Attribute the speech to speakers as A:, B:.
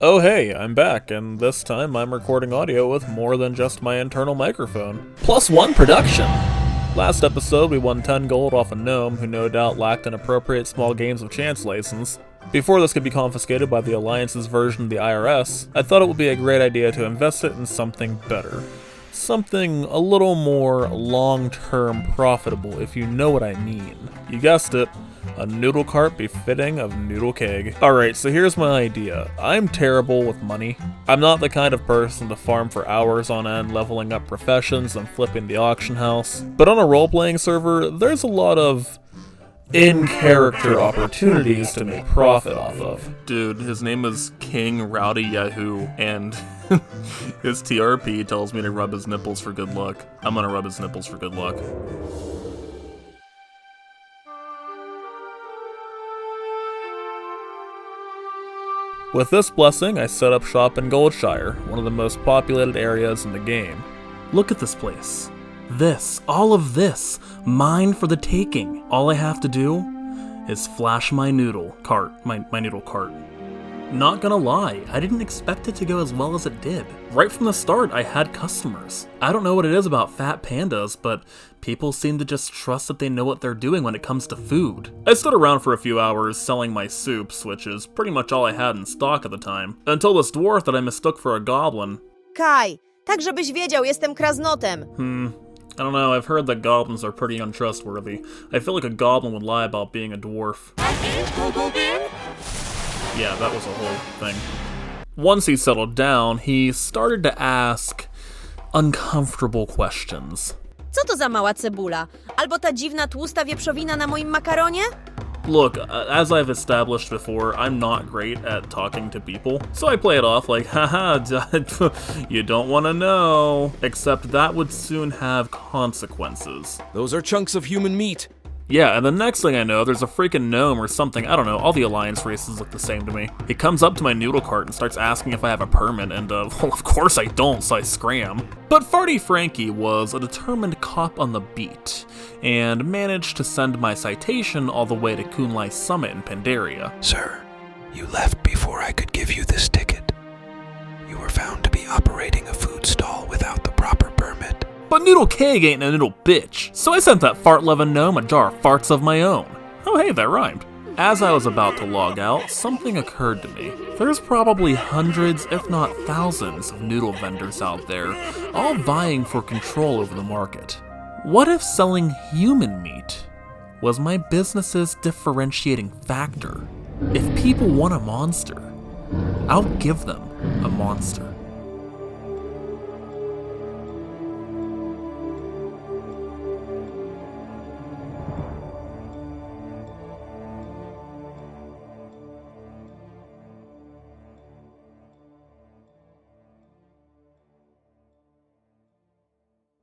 A: Oh hey, I'm back, and this time I'm recording audio with more than just my internal microphone. +1 production! Last episode we won 10 gold off a gnome who no doubt lacked an appropriate small games of chance license. Before this could be confiscated by the Alliance's version of the IRS, I thought it would be a great idea to invest it in something better. Something a little more long-term profitable, if you know what I mean. You guessed it. A noodle cart befitting of Noodlekeg. Alright, so here's my idea. I'm terrible with money. I'm not the kind of person to farm for hours on end, leveling up professions and flipping the auction house. But on a role-playing server, there's a lot of in-character opportunities to make profit off of. Dude, his name is King Rowdy Yahoo, and his TRP tells me to rub his nipples for good luck. I'm gonna rub his nipples for good luck. With this blessing, I set up shop in Goldshire, one of the most populated areas in the game. Look at this place. All of this, mine for the taking. All I have to do is flash my noodle cart. Not gonna lie, I didn't expect it to go as well as it did. Right from the start, I had customers. I don't know what it is about fat pandas, but people seem to just trust that they know what they're doing when it comes to food. I stood around for a few hours selling my soups, which is pretty much all I had in stock at the time, until this dwarf that I mistook for a goblin.
B: Kaj, tak żebyś wiedział, jestem krasnotem.
A: I don't know, I've heard that goblins are pretty untrustworthy. I feel like a goblin would lie about being a dwarf. Yeah, that was a whole thing. Once he settled down, he started to ask uncomfortable questions.
B: Co to za mała cebula? Albo ta dziwna tłusta wieprzowina na moim makaronie?
A: Look, as I've established before, I'm not great at talking to people, so I play it off like, haha, you don't want to know. Except that would soon have consequences.
C: Those are chunks of human meat.
A: Yeah, and the next thing I know, there's a freaking gnome or something, I don't know, all the Alliance races look the same to me. He comes up to my noodle cart and starts asking if I have a permit, and well, of course I don't, so I scram. But Farty Frankie was a determined cop on the beat, and managed to send my citation all the way to Kunlai Summit in Pandaria.
D: Sir, you left before I could give you this ticket. You were found to be operating a food stall without the proper permit.
A: But Noodlekeg ain't a noodle bitch, so I sent that fart-loving gnome a jar of farts of my own. Oh hey, that rhymed. As I was about to log out, something occurred to me. There's probably hundreds, if not thousands, of noodle vendors out there, all vying for control over the market. What if selling human meat was my business's differentiating factor? If people want a monster, I'll give them a monster.